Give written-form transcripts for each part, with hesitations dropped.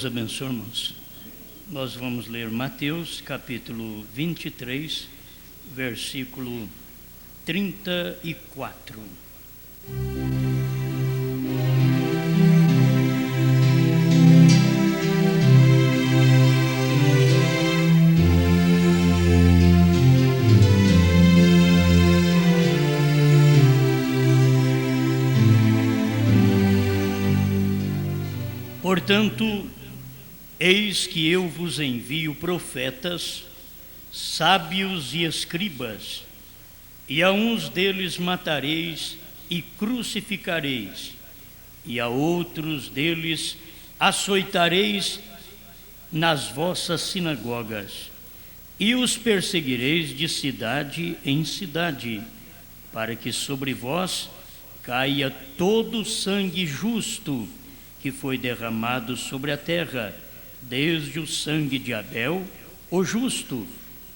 Deus abençoe, irmãos. Nós vamos ler Mateus capítulo 23, versículo 34. Portanto, eis que eu vos envio profetas, sábios e escribas, e a uns deles matareis e crucificareis, e a outros deles açoitareis nas vossas sinagogas, e os perseguireis de cidade em cidade, para que sobre vós caia todo o sangue justo que foi derramado sobre a terra, desde o sangue de Abel, o justo,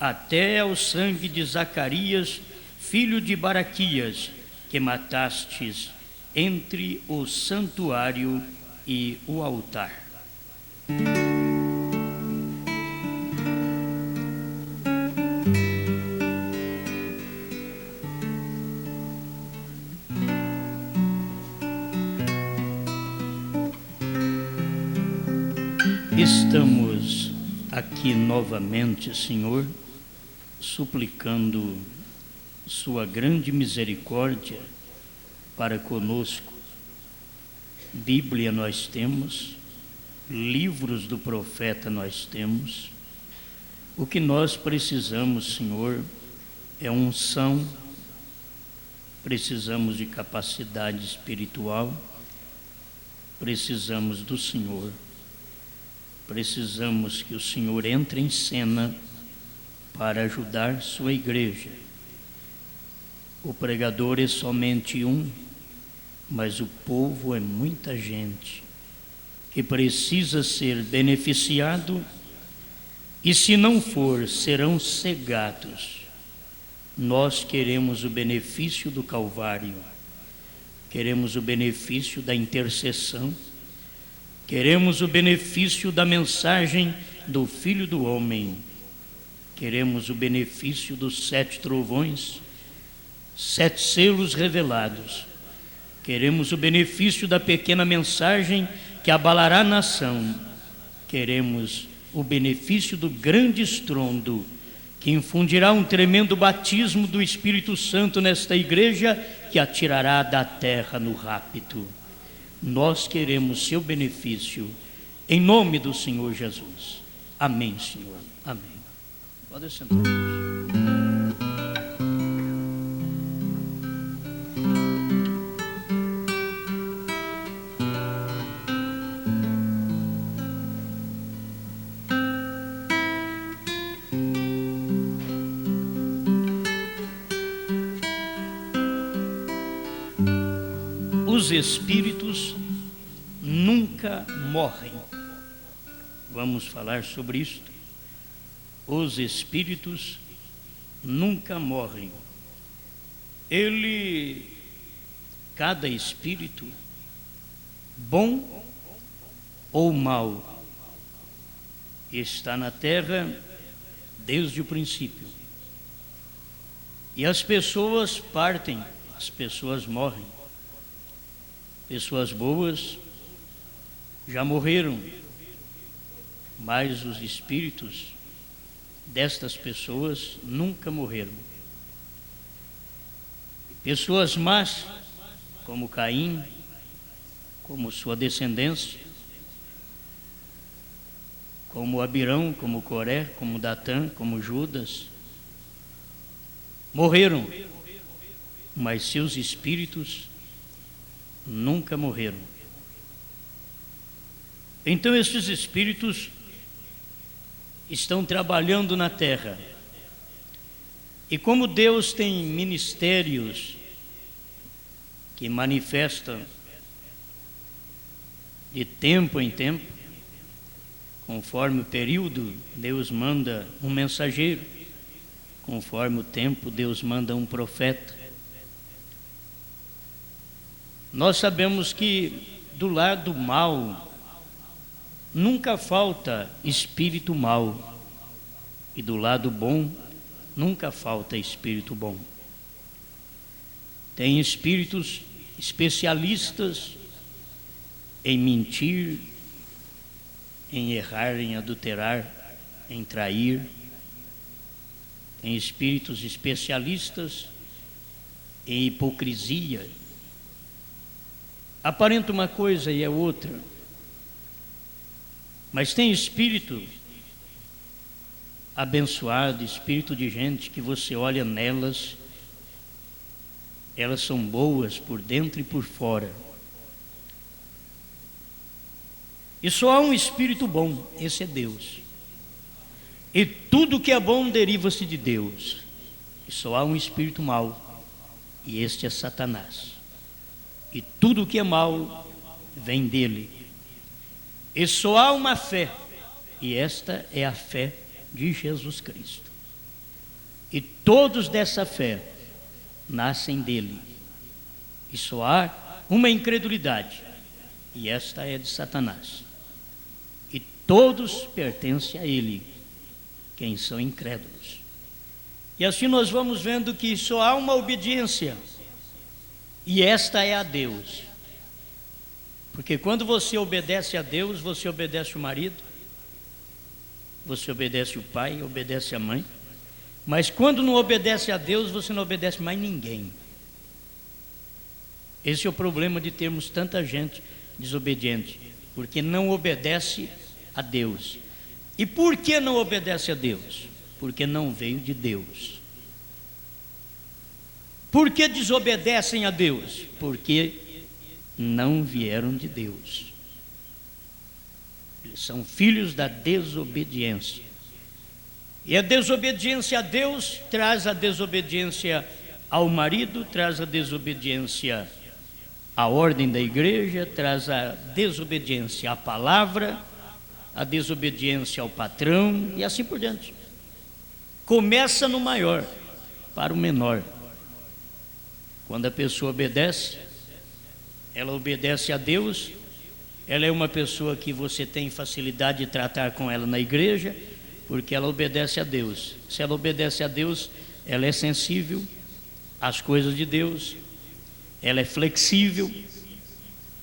até ao sangue de Zacarias, filho de Baraquias, que matastes entre o santuário e o altar. Estamos aqui novamente, Senhor, suplicando Sua grande misericórdia para conosco. Bíblia nós temos, livros do profeta nós temos. O que nós precisamos, Senhor, é unção, precisamos de capacidade espiritual, precisamos do Senhor. Precisamos que o Senhor entre em cena para ajudar sua igreja. O pregador é somente um, mas o povo é muita gente que precisa ser beneficiado, e se não for, serão cegados. Nós queremos o benefício do Calvário, queremos o benefício da intercessão, queremos o benefício da mensagem do Filho do Homem. Queremos o benefício dos 7 trovões, 7 selos revelados. Queremos o benefício da pequena mensagem que abalará a nação. Queremos o benefício do grande estrondo que infundirá um tremendo batismo do Espírito Santo nesta igreja, que atirará da terra no rapto. Nós queremos seu benefício, em nome do Senhor Jesus. Amém, Senhor. Amém. Pode sentar. Os espíritos nunca morrem. Vamos falar sobre isto. Os espíritos nunca morrem. Cada espírito, bom ou mau, está na terra desde o princípio. E as pessoas partem, as pessoas morrem. Pessoas boas já morreram, mas os espíritos destas pessoas nunca morreram. Pessoas más, como Caim, como sua descendência, como Abirão, como Coré, como Datã, como Judas, morreram, mas seus espíritos nunca morreram. Então estes espíritos estão trabalhando na terra, e como Deus tem ministérios que manifestam de tempo em tempo, conforme o período Deus manda um mensageiro, conforme o tempo Deus manda um profeta. Nós sabemos que do lado mal nunca falta espírito mau, e do lado bom nunca falta espírito bom. Tem espíritos especialistas em mentir, em errar, em adulterar, em trair. Tem espíritos especialistas em hipocrisia. Aparenta uma coisa e é outra. Mas tem espírito abençoado, espírito de gente que você olha nelas, elas são boas por dentro e por fora. E só há um espírito bom, esse é Deus. E tudo que é bom deriva-se de Deus. E só há um espírito mau, e este é Satanás. E tudo que é mau vem dele. E só há uma fé, e esta é a fé de Jesus Cristo. E todos dessa fé nascem dele. E só há uma incredulidade, e esta é de Satanás. E todos pertencem a ele, quem são incrédulos. E assim nós vamos vendo que só há uma obediência, e esta é a Deus. Porque quando você obedece a Deus, você obedece o marido, você obedece o pai, obedece a mãe. Mas quando não obedece a Deus, você não obedece mais ninguém. Esse é o problema de termos tanta gente desobediente, porque não obedece a Deus. E por que não obedece a Deus? Porque não veio de Deus. Por que desobedecem a Deus? Porque não vieram de Deus. Eles são filhos da desobediência. E a desobediência a Deus traz a desobediência ao marido, traz a desobediência à ordem da igreja, traz a desobediência à palavra, a desobediência ao patrão e assim por diante. Começa no maior para o menor. Quando a pessoa obedece, ela obedece a Deus, ela é uma pessoa que você tem facilidade de tratar com ela na igreja, porque ela obedece a Deus. Se ela obedece a Deus, ela é sensível às coisas de Deus, ela é flexível,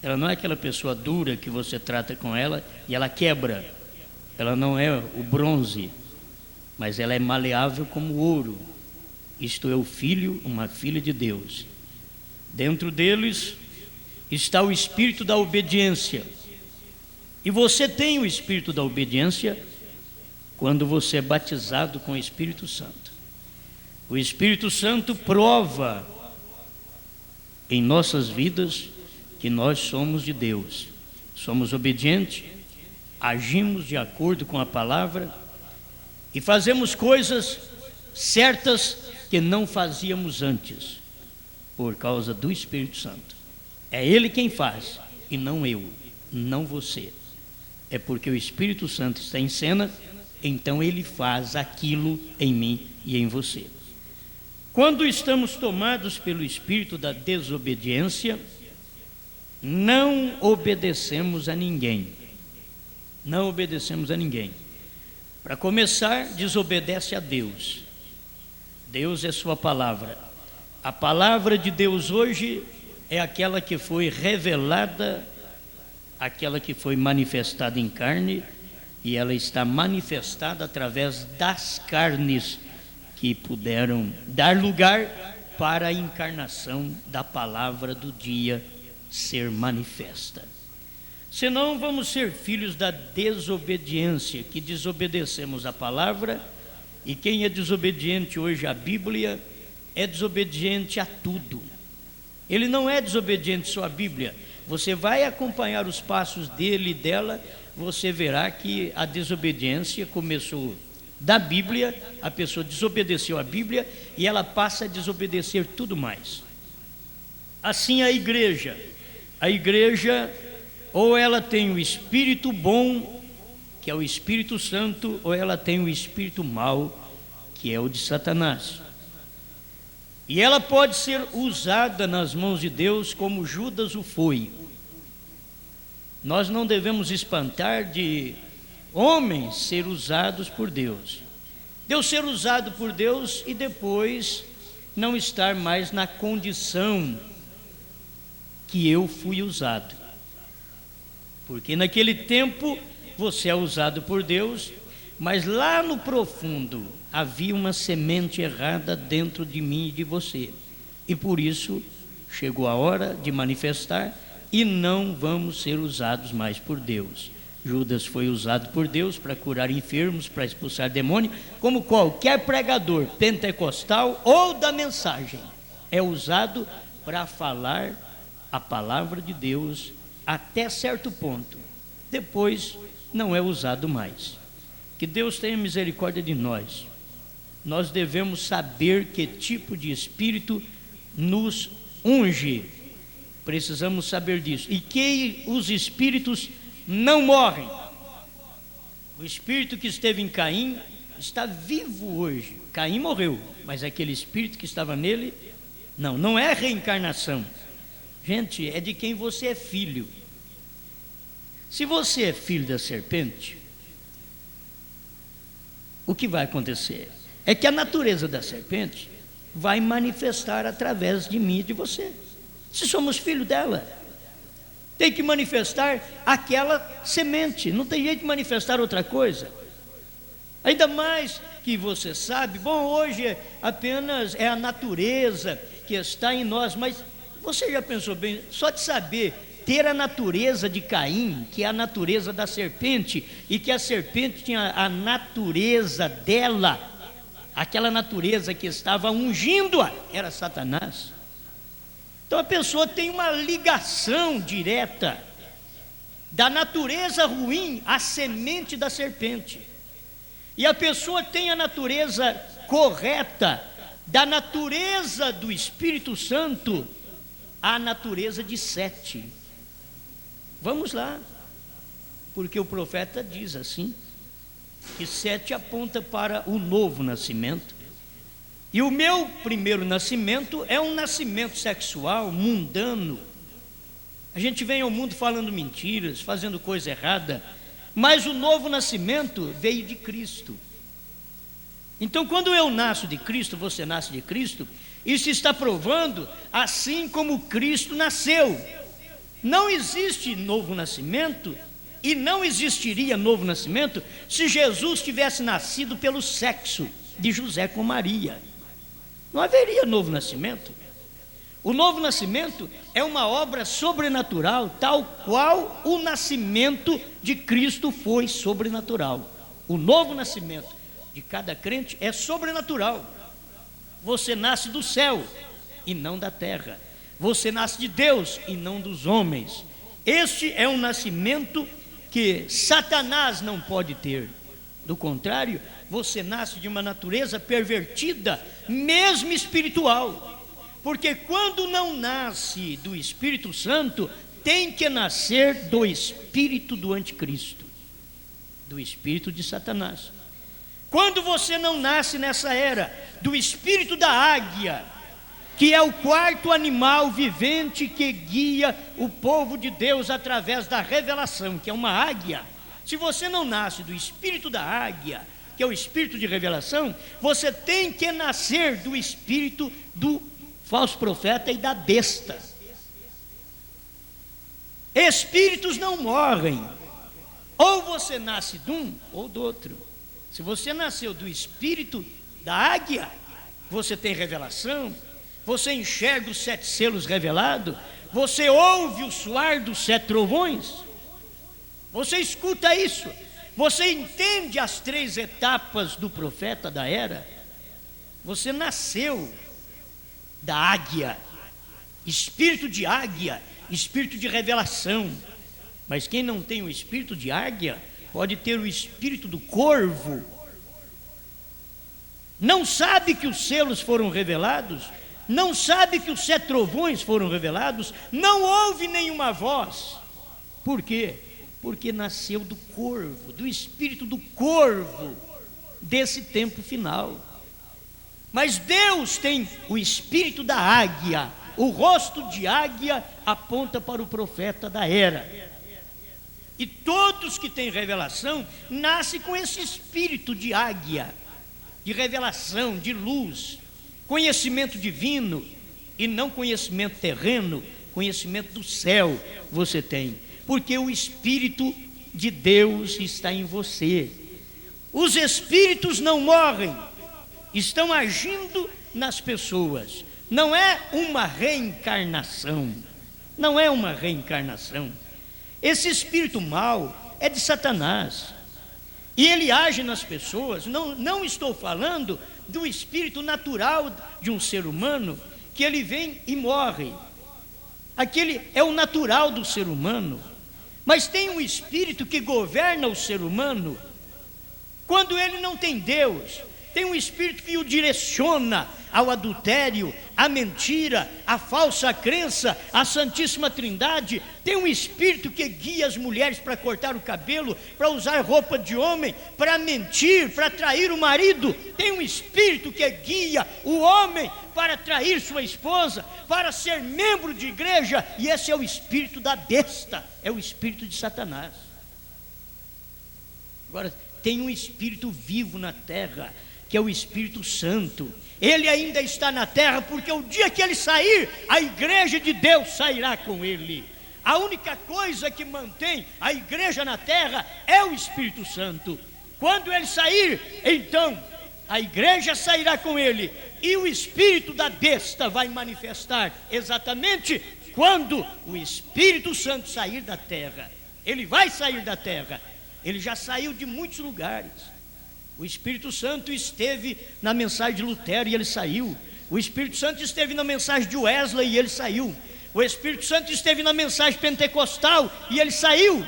ela não é aquela pessoa dura que você trata com ela e ela quebra. Ela não é o bronze, mas ela é maleável como o ouro. Isto é o filho, uma filha de Deus. Dentro deles está o espírito da obediência. E você tem o espírito da obediência quando você é batizado com o Espírito Santo. O Espírito Santo prova em nossas vidas que nós somos de Deus. Somos obedientes, agimos de acordo com a palavra e fazemos coisas certas que não fazíamos antes, por causa do Espírito Santo. É Ele quem faz e não eu, não você. É porque o Espírito Santo está em cena, então Ele faz aquilo em mim e em você. Quando estamos tomados pelo espírito da desobediência, não obedecemos a ninguém. Não obedecemos a ninguém. Para começar, desobedece a Deus. Deus é sua palavra. A palavra de Deus hoje é aquela que foi revelada, aquela que foi manifestada em carne, e ela está manifestada através das carnes que puderam dar lugar para a encarnação da palavra do dia ser manifesta. Senão vamos ser filhos da desobediência, que desobedecemos a palavra, e quem é desobediente hoje à Bíblia é desobediente a tudo. Ele não é desobediente só à Bíblia. Você vai acompanhar os passos dele e dela, você verá que a desobediência começou da Bíblia, a pessoa desobedeceu a Bíblia e ela passa a desobedecer tudo mais. Assim a igreja ou ela tem o espírito bom, que é o Espírito Santo, ou ela tem o espírito mau, que é o de Satanás. E ela pode ser usada nas mãos de Deus como Judas o foi. Nós não devemos espantar de homens ser usados por Deus. Deus ser usado por Deus e depois não estar mais na condição que eu fui usado. Porque naquele tempo você é usado por Deus, mas lá no profundo havia uma semente errada dentro de mim e de você. E por isso chegou a hora de manifestar e não vamos ser usados mais por Deus. Judas foi usado por Deus para curar enfermos, para expulsar demônios, como qualquer pregador pentecostal ou da mensagem é usado para falar a palavra de Deus até certo ponto. Depois não é usado mais. Que Deus tenha misericórdia de nós. Nós devemos saber que tipo de espírito nos unge. Precisamos saber disso. E que os espíritos não morrem. O espírito que esteve em Caim está vivo hoje. Caim morreu, mas aquele espírito que estava nele, não é reencarnação. Gente, é de quem você é filho. Se você é filho da serpente, o que vai acontecer? É que a natureza da serpente vai manifestar através de mim e de você. Se somos filhos dela, tem que manifestar aquela semente, não tem jeito de manifestar outra coisa. Ainda mais que você sabe, bom, hoje apenas é a natureza que está em nós, mas você já pensou bem, só de saber ter a natureza de Caim, que é a natureza da serpente, e que a serpente tinha a natureza dela, aquela natureza que estava ungindo-a, era Satanás. Então a pessoa tem uma ligação direta da natureza ruim à semente da serpente. E a pessoa tem a natureza correta da natureza do Espírito Santo à natureza de Sete. Vamos lá, porque o profeta diz assim, que Sete aponta para o novo nascimento. E o meu primeiro nascimento é um nascimento sexual, mundano. A gente vem ao mundo falando mentiras, fazendo coisa errada, mas o novo nascimento veio de Cristo. Então, quando eu nasço de Cristo, você nasce de Cristo, isso está provando assim como Cristo nasceu. Não existe novo nascimento e não existiria novo nascimento se Jesus tivesse nascido pelo sexo de José com Maria. Não haveria novo nascimento. O novo nascimento é uma obra sobrenatural, tal qual o nascimento de Cristo foi sobrenatural. O novo nascimento de cada crente é sobrenatural. Você nasce do céu e não da terra. Você nasce de Deus e não dos homens. Este é um nascimento que Satanás não pode ter. Do contrário, você nasce de uma natureza pervertida, mesmo espiritual. Porque quando não nasce do Espírito Santo, tem que nascer do espírito do anticristo, do espírito de Satanás. Quando você não nasce nessa era do espírito da águia, que é o quarto animal vivente que guia o povo de Deus através da revelação, que é uma águia. Se você não nasce do espírito da águia, que é o espírito de revelação, você tem que nascer do espírito do falso profeta e da besta. Espíritos não morrem, ou você nasce de um ou do outro. Se você nasceu do espírito da águia, você tem revelação, você enxerga os 7 selos revelados, você ouve o soar dos 7 trovões, você escuta isso, você entende as 3 etapas do profeta da era. Você nasceu da águia, espírito de águia, espírito de revelação. Mas quem não tem o espírito de águia, pode ter o espírito do corvo. Não sabe que os selos foram revelados, não sabe que os 7 trovões foram revelados, não ouve nenhuma voz. Por quê? Porque nasceu do corvo, do espírito do corvo, desse tempo final. Mas Deus tem o espírito da águia, o rosto de águia aponta para o profeta da era. E todos que têm revelação nascem com esse espírito de águia, de revelação, de luz, conhecimento divino, e não conhecimento terreno, conhecimento do céu você tem, porque o Espírito de Deus está em você. Os espíritos não morrem, estão agindo nas pessoas. Não é uma reencarnação, não é uma reencarnação. Esse espírito mau é de Satanás, e ele age nas pessoas. Não estou falando do espírito natural de um ser humano, que ele vem e morre. Aquele é o natural do ser humano. Mas tem um espírito que governa o ser humano quando ele não tem Deus. Tem um espírito que o direciona ao adultério, à mentira, à falsa crença, à Santíssima Trindade. Tem um espírito que guia as mulheres para cortar o cabelo, para usar roupa de homem, para mentir, para trair o marido. Tem um espírito que guia o homem para trair sua esposa, para ser membro de igreja, e esse é o espírito da besta, é o espírito de Satanás. Agora, tem um espírito vivo na terra, que é o Espírito Santo. Ele ainda está na terra, porque o dia que ele sair, a igreja de Deus sairá com ele. A única coisa que mantém a igreja na terra é o Espírito Santo. Quando ele sair, então a igreja sairá com ele, e o espírito da besta vai manifestar exatamente quando o Espírito Santo sair da terra. Ele vai sair da terra. Ele já saiu de muitos lugares. O Espírito Santo esteve na mensagem de Lutero e ele saiu. O Espírito Santo esteve na mensagem de Wesley e ele saiu. O Espírito Santo esteve na mensagem pentecostal e ele saiu.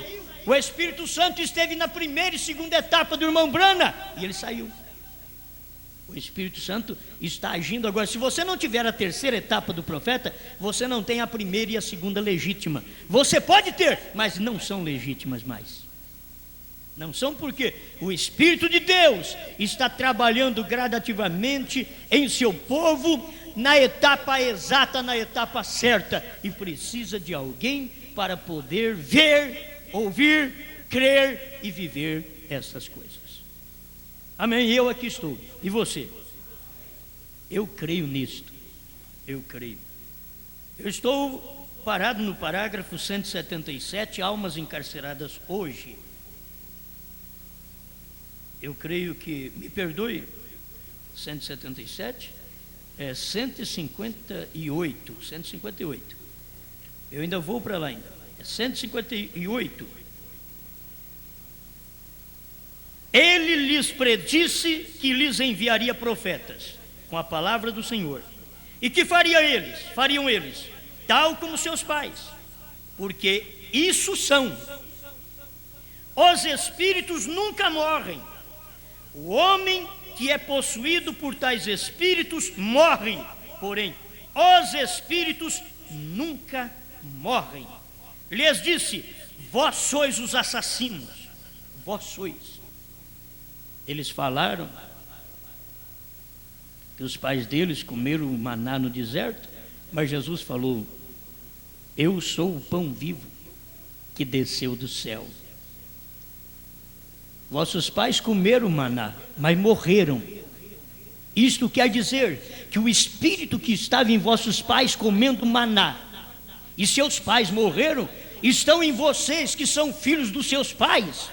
O Espírito Santo esteve na primeira e segunda etapa do irmão Brana e ele saiu. O Espírito Santo está agindo agora. Se você não tiver a terceira etapa do profeta, você não tem a primeira e a segunda legítima. Você pode ter, mas não são legítimas mais. Não são, porque o Espírito de Deus está trabalhando gradativamente em seu povo, na etapa exata, na etapa certa, e precisa de alguém para poder ver, ouvir, crer e viver essas coisas. Amém? Eu aqui estou. E você? Eu creio nisto. Eu creio. Eu estou parado no parágrafo 177, almas encarceradas hoje. Eu creio que, me perdoe, 177, é 158. Eu ainda vou para lá ainda. É 158. Ele lhes predisse que lhes enviaria profetas com a palavra do Senhor. E que fariam eles, tal como seus pais, porque isso são. Os espíritos nunca morrem. O homem que é possuído por tais espíritos morre, porém os espíritos nunca morrem. Lhes disse: vós sois os assassinos, vós sois. Eles falaram que os pais deles comeram o maná no deserto, mas Jesus falou: eu sou o pão vivo que desceu do céu. Vossos pais comeram maná, mas morreram. Isto quer dizer que o espírito que estava em vossos pais comendo maná, e seus pais morreram, estão em vocês, que são filhos dos seus pais,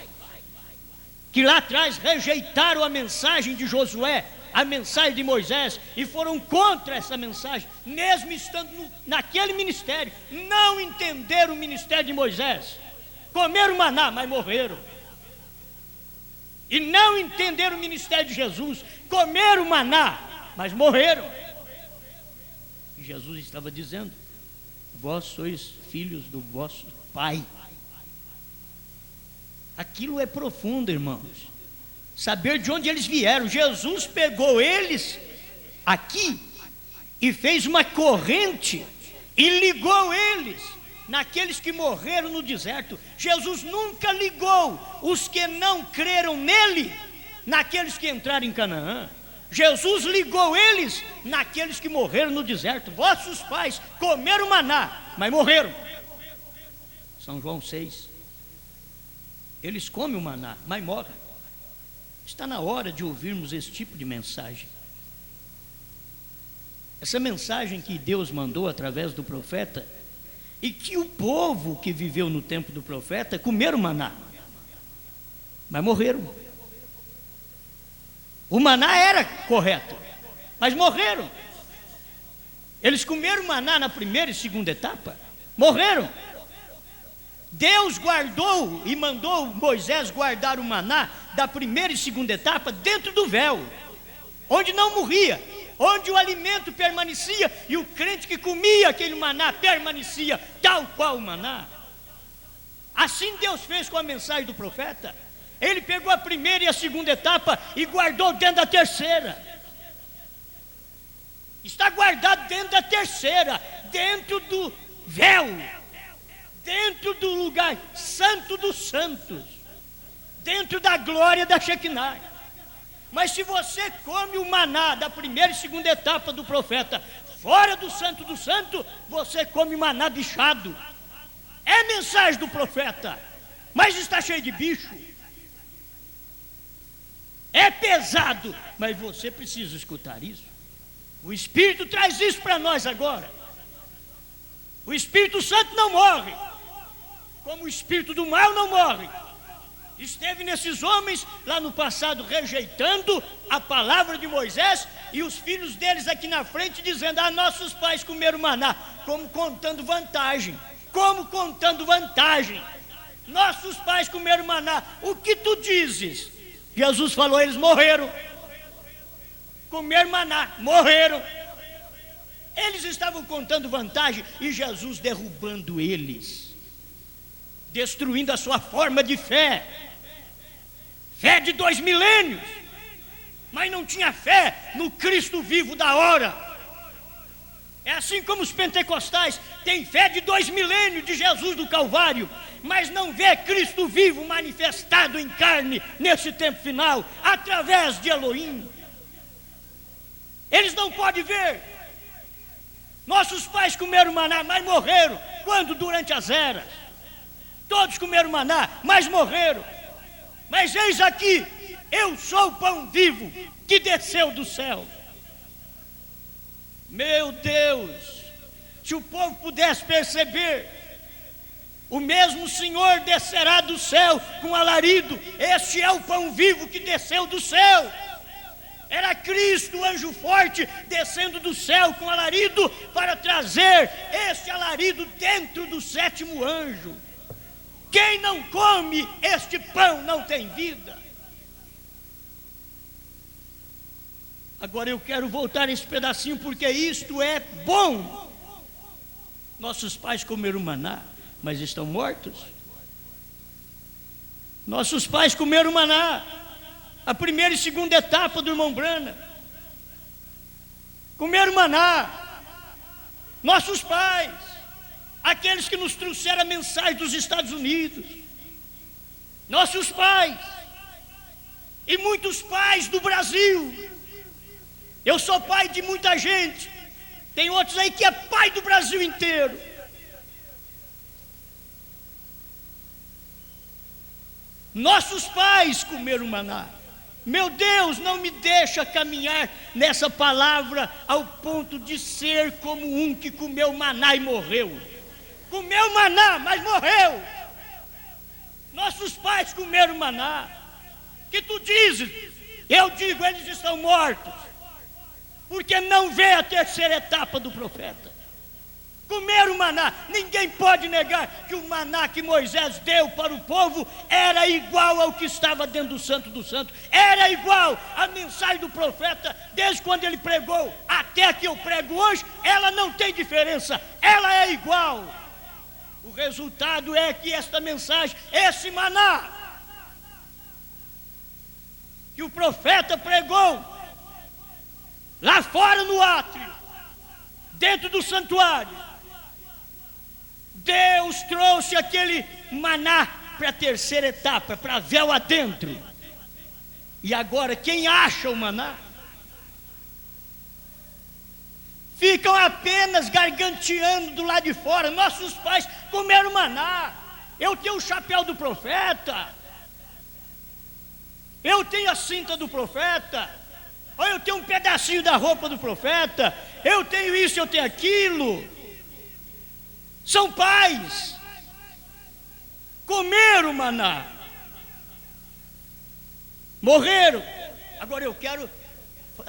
que lá atrás rejeitaram a mensagem de Josué, a mensagem de Moisés, e foram contra essa mensagem, mesmo estando naquele ministério. Não entenderam o ministério de Moisés, comeram maná, mas morreram. E não entenderam o ministério de Jesus, comeram maná, mas morreram. E Jesus estava dizendo: vós sois filhos do vosso pai. Aquilo é profundo, irmãos. Saber de onde eles vieram. Jesus pegou eles aqui e fez uma corrente e ligou eles naqueles que morreram no deserto. Jesus nunca ligou os que não creram nele naqueles que entraram em Canaã. Jesus ligou eles naqueles que morreram no deserto. Vossos pais comeram maná, mas morreram. São João 6. Eles comem o maná, mas morrem. Está na hora de ouvirmos esse tipo de mensagem. Essa mensagem que Deus mandou através do profeta, e que o povo que viveu no tempo do profeta comeram maná, mas morreram. O maná era correto, mas morreram. Eles comeram maná na primeira e segunda etapa, morreram. Deus guardou e mandou Moisés guardar o maná da primeira e segunda etapa dentro do véu, onde não morria, onde o alimento permanecia, e o crente que comia aquele maná permanecia tal qual o maná. Assim Deus fez com a mensagem do profeta. Ele pegou a primeira e a segunda etapa e guardou dentro da terceira. Está guardado dentro da terceira, dentro do véu, dentro do lugar santo dos santos, dentro da glória da Shekinah. Mas se você come o maná da primeira e segunda etapa do profeta fora do santo do santo, você come maná bichado. É mensagem do profeta, mas está cheio de bicho. É pesado, mas você precisa escutar isso. O Espírito traz isso para nós agora. O Espírito Santo não morre, como o Espírito do mal não morre. Esteve nesses homens lá no passado rejeitando a palavra de Moisés, e os filhos deles aqui na frente dizendo: nossos pais comeram maná, como contando vantagem, nossos pais comeram maná, o que tu dizes? Jesus falou: eles morreram, comeram maná, morreram. Eles estavam contando vantagem e Jesus derrubando eles, destruindo a sua forma de fé, fé de 2 milênios, mas não tinha fé no Cristo vivo da hora. É assim como os pentecostais têm fé de 2 milênios de Jesus do Calvário, mas não vê Cristo vivo manifestado em carne nesse tempo final, através de Elohim. Eles não podem ver. Nossos pais comeram maná, mas morreram. Quando? Durante as eras. Todos comeram maná, mas morreram. Mas eis aqui, eu sou o pão vivo que desceu do céu. Meu Deus, se o povo pudesse perceber, o mesmo Senhor descerá do céu com alarido. Este é o pão vivo que desceu do céu. Era Cristo, o anjo forte, descendo do céu com alarido, para trazer este alarido dentro do 7º anjo. Quem não come este pão não tem vida. Agora eu quero voltar a esse pedacinho, porque isto é bom. Nossos pais comeram maná, mas estão mortos. Nossos pais comeram maná, a primeira e segunda etapa do irmão Branham. Comeram maná. Nossos pais, aqueles que nos trouxeram a mensagem dos Estados Unidos, nossos pais, e muitos pais do Brasil. Eu sou pai de muita gente, tem outros aí que é pai do Brasil inteiro. Nossos pais comeram maná. Meu Deus, não me deixa caminhar nessa palavra ao ponto de ser como um que comeu maná e morreu. Comeu maná, mas morreu. Nossos pais comeram maná. Que tu dizes? Eu digo, eles estão mortos, porque não vê a terceira etapa do profeta. Comeram maná. Ninguém pode negar que o maná que Moisés deu para o povo era igual ao que estava dentro do Santo do Santo. Era igual à mensagem do profeta, desde quando ele pregou até a que eu prego hoje. Ela não tem diferença, ela é igual. O resultado é que esta mensagem, esse maná que o profeta pregou lá fora no átrio, dentro do santuário, Deus trouxe aquele maná para a terceira etapa, para véu adentro. E agora quem acha o maná ficam apenas garganteando do lado de fora. Nossos pais comeram maná. Eu tenho o chapéu do profeta, Eu tenho a cinta do profeta, ou eu tenho um pedacinho da roupa do profeta, eu tenho isso, eu tenho aquilo. São pais, comeram maná, morreram. Agora eu quero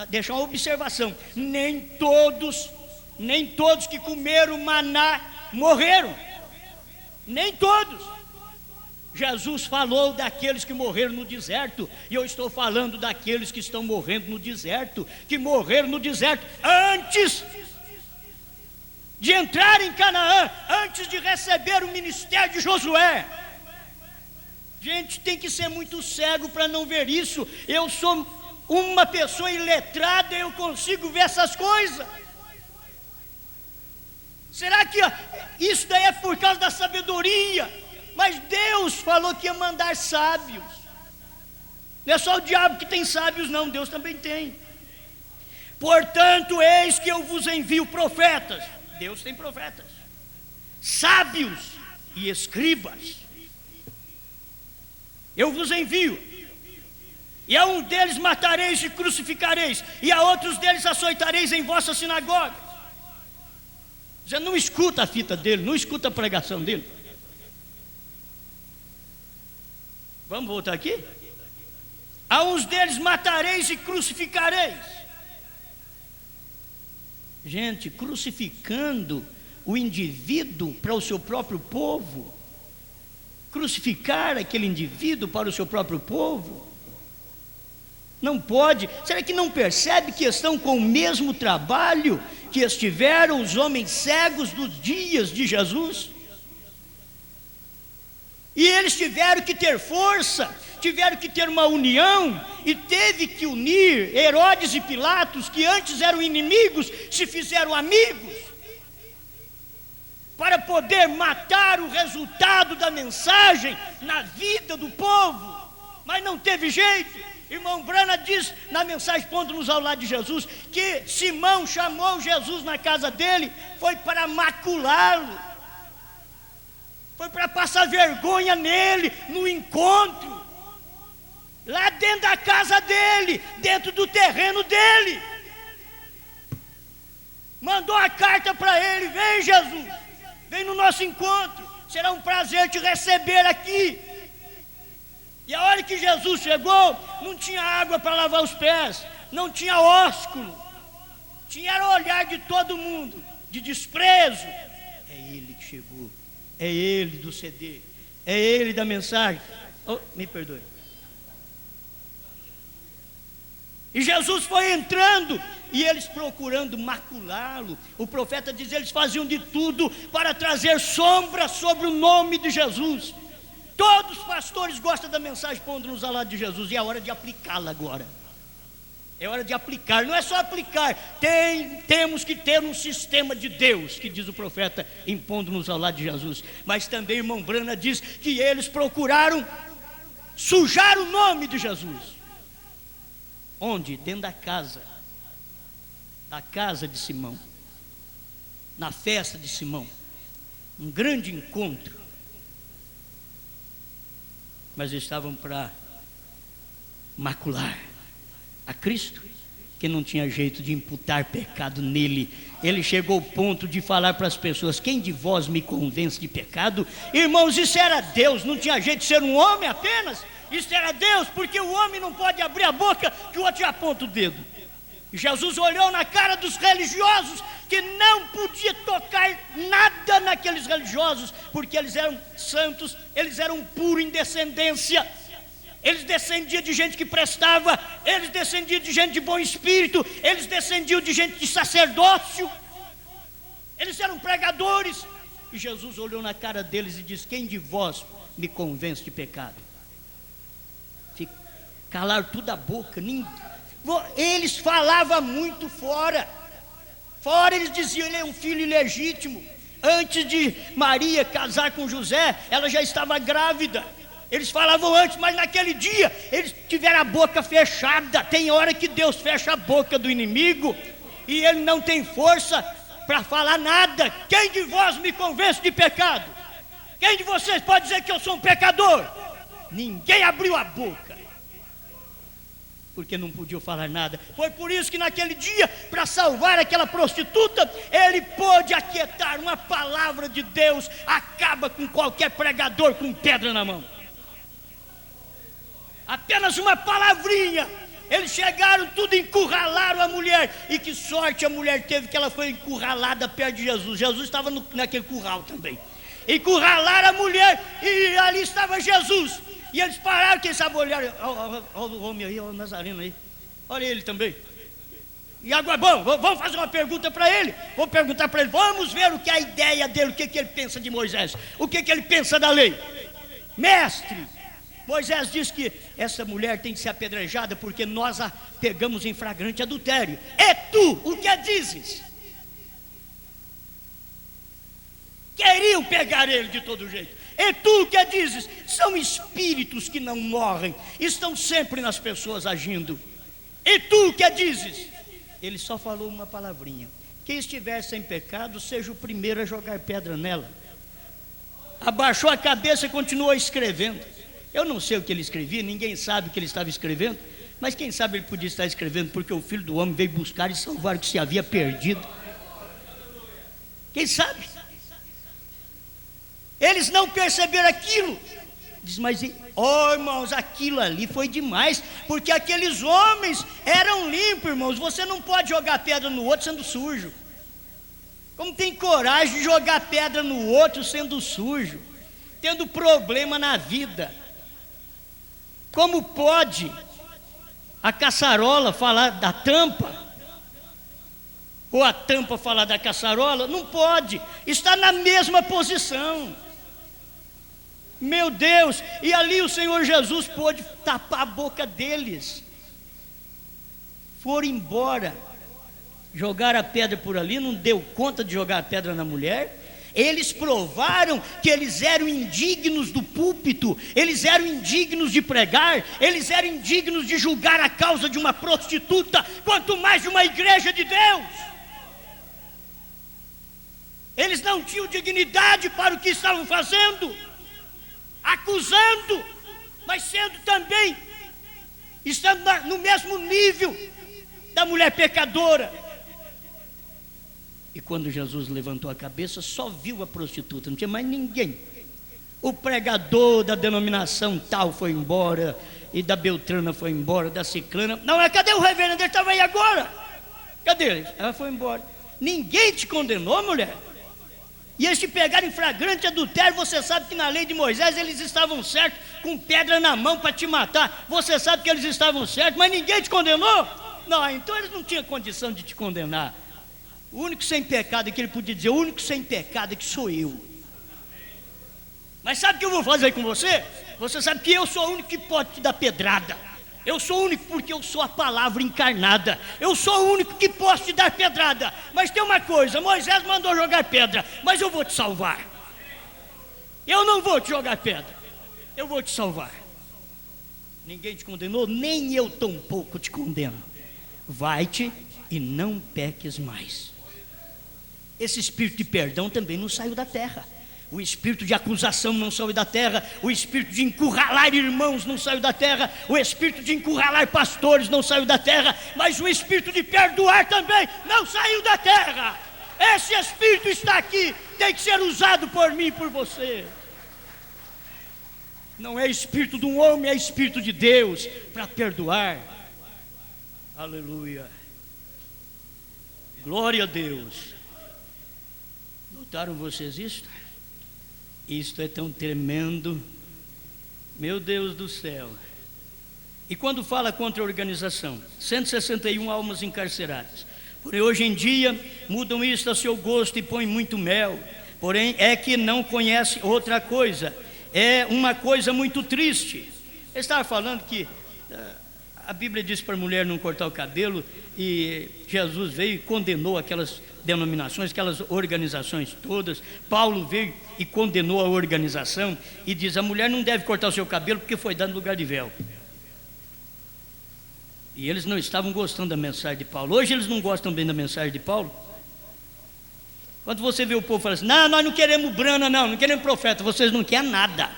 deixar uma observação: nem todos que comeram maná morreram, nem todos. Jesus falou daqueles que morreram no deserto, e eu estou falando daqueles que estão morrendo no deserto, que morreram no deserto antes de entrar em Canaã, antes de receber o ministério de Josué. Gente, tem que ser muito cego para não ver isso. Eu sou uma pessoa iletrada, eu consigo ver essas coisas. Será que isso daí é por causa da sabedoria? Mas Deus falou que ia mandar sábios. Não é só o diabo que tem sábios, não, Deus também tem. Portanto, eis que eu vos envio profetas. Deus tem profetas, sábios e escribas. Eu vos envio, e a um deles matareis e crucificareis, e a outros deles açoitareis em vossa sinagoga. Você não escuta a fita dele, não escuta a pregação dele. Vamos voltar aqui? A uns deles matareis e crucificareis. Gente, crucificando o indivíduo para o seu próprio povo, crucificar aquele indivíduo para o seu próprio povo, não pode. Será que não percebe que estão com o mesmo trabalho que estiveram os homens cegos dos dias de Jesus? E eles tiveram que ter força, tiveram que ter uma união, e teve que unir Herodes e Pilatos, que antes eram inimigos, se fizeram amigos, para poder matar o resultado da mensagem na vida do povo. Mas não teve jeito. Irmão Brana diz na mensagem Pondo-nos ao lado de Jesus, que Simão chamou Jesus na casa dele, foi para maculá-lo, foi para passar vergonha nele, no encontro, lá dentro da casa dele, dentro do terreno dele. Mandou a carta para ele: vem Jesus, vem no nosso encontro, será um prazer te receber aqui. E a hora que Jesus chegou, não tinha água para lavar os pés, não tinha ósculo, tinha o olhar de todo mundo, de desprezo. É ele que chegou, é ele do CD, é ele da mensagem. Oh, me perdoe. E Jesus foi entrando, e eles procurando maculá-lo. O profeta diz: eles faziam de tudo para trazer sombra sobre o nome de Jesus. Todos os pastores gostam da mensagem Pondo-nos ao lado de Jesus, e é hora de aplicá-la agora. É hora de aplicar, não é só aplicar, temos que ter um sistema de Deus, que diz o profeta, impondo-nos ao lado de Jesus. Mas também, irmão Brana diz que eles procuraram sujar o nome de Jesus. Onde? Dentro da casa de Simão, na festa de Simão, um grande encontro. Mas estavam para macular a Cristo, que não tinha jeito de imputar pecado nele. Ele chegou ao ponto de falar para as pessoas: quem de vós me convence de pecado? Irmãos, isso era Deus, não tinha jeito de ser um homem apenas. Isso era Deus, porque o homem não pode abrir a boca que o outro aponta o dedo. E Jesus olhou na cara dos religiosos, que não podia tocar nada naqueles religiosos, porque eles eram santos, eles eram puros em descendência, eles descendiam de gente que prestava, eles descendiam de gente de bom espírito, eles descendiam de gente de sacerdócio, eles eram pregadores. E Jesus olhou na cara deles e disse: quem de vós me convence de pecado? Calaram tudo a boca. Eles falavam muito fora eles diziam: ele é um filho ilegítimo. Antes de Maria casar com José, ela já estava grávida. Eles falavam antes, mas naquele dia eles tiveram a boca fechada. Tem hora que Deus fecha a boca do inimigo e ele não tem força para falar nada. Quem de vós me convence de pecado? Quem de vocês pode dizer que eu sou um pecador? Ninguém abriu a boca. porque não podia falar nada. Foi por isso que naquele dia, para salvar aquela prostituta, ele pôde aquietar. Uma palavra de Deus acaba com qualquer pregador com pedra na mão. Apenas uma palavrinha. Eles chegaram, tudo encurralaram a mulher. E que sorte a mulher teve, que ela foi encurralada perto de Jesus. Jesus estava naquele curral também. Encurralaram a mulher e ali estava Jesus. E eles pararam, quem sabe olharam. Olha o homem aí, olha o Nazareno aí. Olha ele também. E agora, bom, vamos fazer uma pergunta para ele. Vou perguntar para ele, vamos ver o que é a ideia dele, o que ele pensa de Moisés, o que ele pensa da lei. Mestre, Moisés diz que essa mulher tem que ser apedrejada porque nós a pegamos em flagrante adultério. E tu, o que dizes? Queriam pegar ele de todo jeito. E tu, o que dizes? São espíritos que não morrem, estão sempre nas pessoas agindo. E tu, o que dizes? Ele só falou uma palavrinha: quem estiver sem pecado, seja o primeiro a jogar pedra nela. Abaixou a cabeça e continuou escrevendo. Eu não sei o que ele escrevia, ninguém sabe o que ele estava escrevendo, mas quem sabe ele podia estar escrevendo porque o Filho do Homem veio buscar e salvar o que se havia perdido. Quem sabe? Eles não perceberam aquilo. Diz, mas irmãos, aquilo ali foi demais, porque aqueles homens eram limpos, irmãos. Você não pode jogar pedra no outro sendo sujo. Como tem coragem de jogar pedra no outro sendo sujo, tendo problema na vida? Como pode a caçarola falar da tampa, ou a tampa falar da caçarola? Não pode, está na mesma posição. Meu Deus, e ali o Senhor Jesus pôde tapar a boca deles. Foram embora, jogaram a pedra por ali, não deu conta de jogar a pedra na mulher. Eles provaram que eles eram indignos do púlpito, eles eram indignos de pregar, eles eram indignos de julgar a causa de uma prostituta, quanto mais de uma igreja de Deus. Eles não tinham dignidade para o que estavam fazendo, acusando, mas sendo também, estando no mesmo nível da mulher pecadora. E quando Jesus levantou a cabeça, só viu a prostituta, não tinha mais ninguém. O pregador da denominação tal foi embora, e da Beltrana foi embora, da Ciclana. Não, mas cadê o reverendo? Ele estava aí agora. Cadê ele? Ela foi embora. Ninguém te condenou, mulher. E eles te pegaram em flagrante adultério. Você sabe que na lei de Moisés eles estavam certos, com pedra na mão para te matar. Você sabe que eles estavam certos, mas ninguém te condenou? Não, então eles não tinham condição de te condenar. O único sem pecado é que ele podia dizer, o único sem pecado é que sou eu. Mas sabe o que eu vou fazer com você? Você sabe que eu sou o único que pode te dar pedrada. Eu sou o único porque eu sou a palavra encarnada. Eu sou o único que posso te dar pedrada. Mas tem uma coisa, Moisés mandou jogar pedra, mas eu vou te salvar. Eu não vou te jogar pedra, eu vou te salvar. Ninguém te condenou, nem eu tampouco te condeno. Vai-te e não peques mais. Esse espírito de perdão também não saiu da terra. O espírito de acusação não saiu da terra. O espírito de encurralar irmãos não saiu da terra. O espírito de encurralar pastores não saiu da terra. Mas o espírito de perdoar também não saiu da terra. Esse espírito está aqui, tem que ser usado por mim e por você. Não é espírito de um homem, é espírito de Deus para perdoar. Aleluia. Glória a Deus. Notaram vocês isto? Isto é tão tremendo, meu Deus do céu. E quando fala contra a organização, 161 almas encarceradas. Porém hoje em dia mudam isto a seu gosto e põem muito mel. Porém é que não conhece outra coisa. É uma coisa muito triste. Eu estava falando que a Bíblia diz para a mulher não cortar o cabelo, e Jesus veio e condenou aquelas denominações, aquelas organizações todas. Paulo veio e condenou a organização e diz: a mulher não deve cortar o seu cabelo porque foi dado lugar de véu. E eles não estavam gostando da mensagem de Paulo. Hoje eles não gostam bem da mensagem de Paulo. Quando você vê o povo falando assim: não, nós não queremos Brana, não queremos profeta. Vocês não querem nada.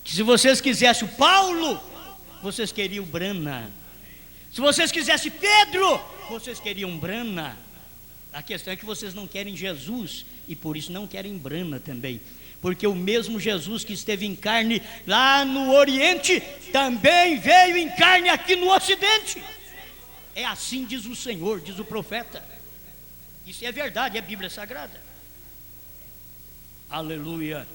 Que se vocês quisessem o Paulo, vocês queriam Brana. Se vocês quisessem Pedro, vocês queriam Brana. A questão é que vocês não querem Jesus, e por isso não querem Brana também. Porque o mesmo Jesus que esteve em carne lá no Oriente, também veio em carne aqui no Ocidente. É assim diz o Senhor, diz o profeta. Isso é verdade, é Bíblia Sagrada. Aleluia.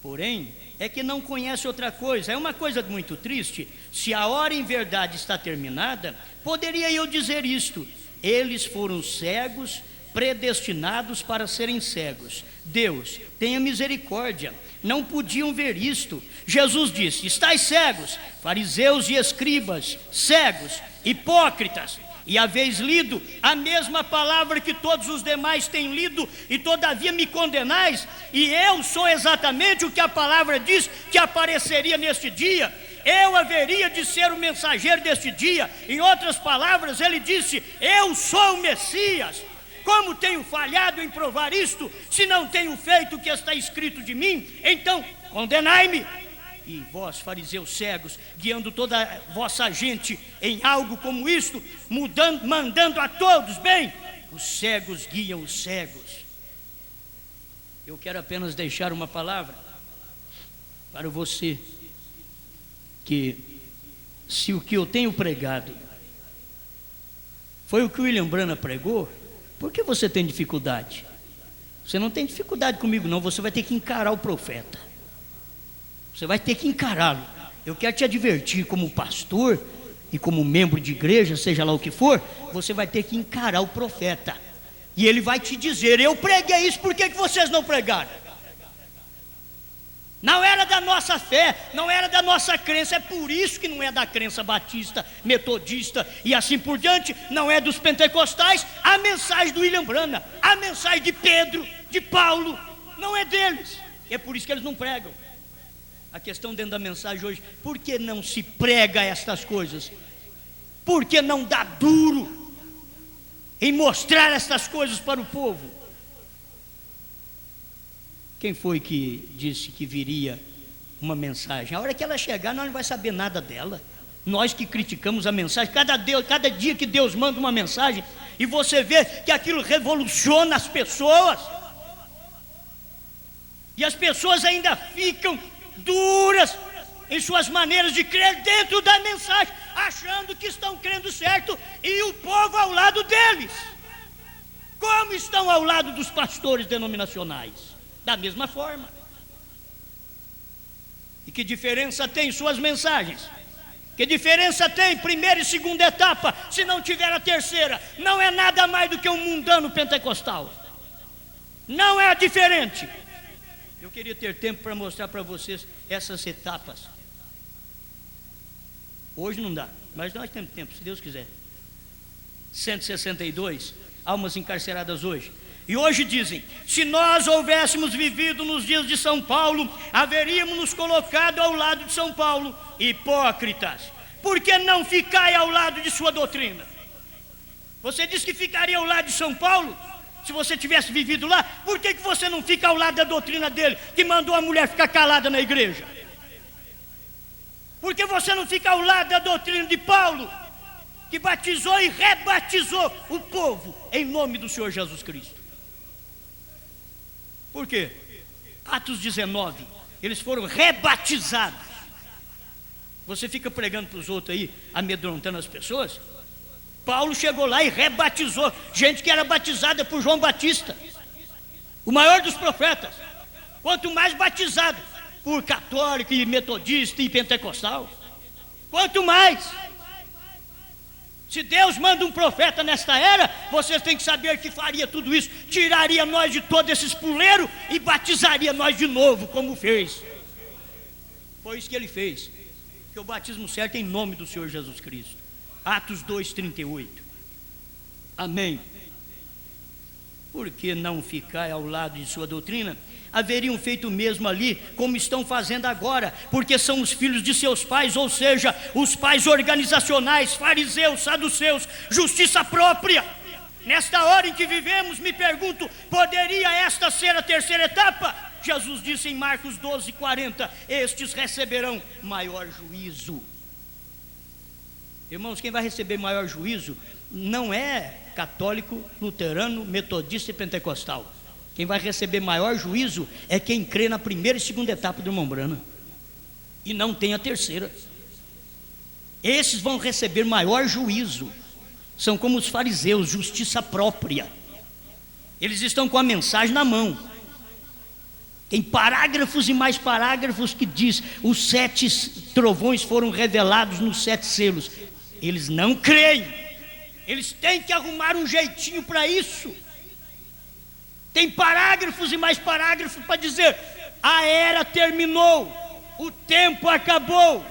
Porém, é que não conhece outra coisa. É uma coisa muito triste. Se a hora em verdade está terminada, poderia eu dizer isto: eles foram cegos, predestinados para serem cegos. Deus, tenha misericórdia, não podiam ver isto. Jesus disse: estais cegos, fariseus e escribas, cegos, hipócritas, e haveis lido a mesma palavra que todos os demais têm lido, e todavia me condenais. E eu sou exatamente o que a palavra diz que apareceria neste dia. Eu haveria de ser o mensageiro deste dia. Em outras palavras, ele disse: eu sou o Messias. Como tenho falhado em provar isto, se não tenho feito o que está escrito de mim? Então condenai-me. E vós, fariseus cegos, guiando toda a vossa gente em algo como isto, mandando a todos, bem, os cegos guiam os cegos. Eu quero apenas deixar uma palavra para você, que se o que eu tenho pregado foi o que o William Branham pregou, por que você tem dificuldade? Você não tem dificuldade comigo não, você vai ter que encarar o profeta. Você vai ter que encará-lo. Eu quero te advertir, como pastor e como membro de igreja, seja lá o que for, você vai ter que encarar o profeta. E ele vai te dizer: eu preguei isso, por que vocês não pregaram? Não era da nossa fé, não era da nossa crença. É por isso que não é da crença batista, metodista e assim por diante. Não é dos pentecostais. A mensagem do William Branham, a mensagem de Pedro, de Paulo, não é deles. É por isso que eles não pregam. A questão dentro da mensagem hoje: por que não se prega estas coisas? Por que não dá duro em mostrar estas coisas para o povo? Quem foi que disse que viria uma mensagem? A hora que ela chegar, nós não vamos saber nada dela. Nós que criticamos a mensagem, cada dia que Deus manda uma mensagem, e você vê que aquilo revoluciona as pessoas, e as pessoas ainda ficam duras em suas maneiras de crer dentro da mensagem, achando que estão crendo certo, e o povo ao lado deles, como estão ao lado dos pastores denominacionais, da mesma forma. E que diferença tem suas mensagens? Que diferença tem primeira e segunda etapa, se não tiver a terceira? Não é nada mais do que um mundano pentecostal. Não é diferente. Eu queria ter tempo para mostrar para vocês essas etapas. Hoje não dá, mas nós temos tempo, se Deus quiser. 162 almas encarceradas hoje. E hoje dizem: se nós houvéssemos vivido nos dias de São Paulo, haveríamos nos colocado ao lado de São Paulo. Hipócritas, por que não ficai ao lado de sua doutrina? Você disse que ficaria ao lado de São Paulo? Se você tivesse vivido lá, por que você não fica ao lado da doutrina dele, que mandou a mulher ficar calada na igreja? Por que você não fica ao lado da doutrina de Paulo, que batizou e rebatizou o povo em nome do Senhor Jesus Cristo? Por quê? Atos 19, eles foram rebatizados. Você fica pregando para os outros aí, amedrontando as pessoas? Paulo chegou lá e rebatizou gente que era batizada por João Batista, o maior dos profetas. Quanto mais batizado por católico e metodista e pentecostal, quanto mais. Se Deus manda um profeta nesta era, vocês têm que saber que faria tudo isso, tiraria nós de todo esse espuleiro e batizaria nós de novo, como fez. Foi isso que ele fez. Que o batismo certo é em nome do Senhor Jesus Cristo. Atos 2:38. Amém. Por que não ficar ao lado de sua doutrina? Haveriam feito o mesmo ali, como estão fazendo agora, porque são os filhos de seus pais, ou seja, os pais organizacionais, fariseus, saduceus, justiça própria. Nesta hora em que vivemos, me pergunto, poderia esta ser a terceira etapa? Jesus disse em Marcos 12:40, estes receberão maior juízo. Irmãos, quem vai receber maior juízo não é católico, luterano, metodista e pentecostal. Quem vai receber maior juízo é quem crê na primeira e segunda etapa do irmão Branham e não tem a terceira. Esses vão receber maior juízo. São como os fariseus, justiça própria. Eles estão com a mensagem na mão. Tem parágrafos e mais parágrafos que diz: os 7 trovões foram revelados nos 7 selos. Eles não creem. Eles têm que arrumar um jeitinho para isso. Tem parágrafos e mais parágrafos para dizer: a era terminou, o tempo acabou,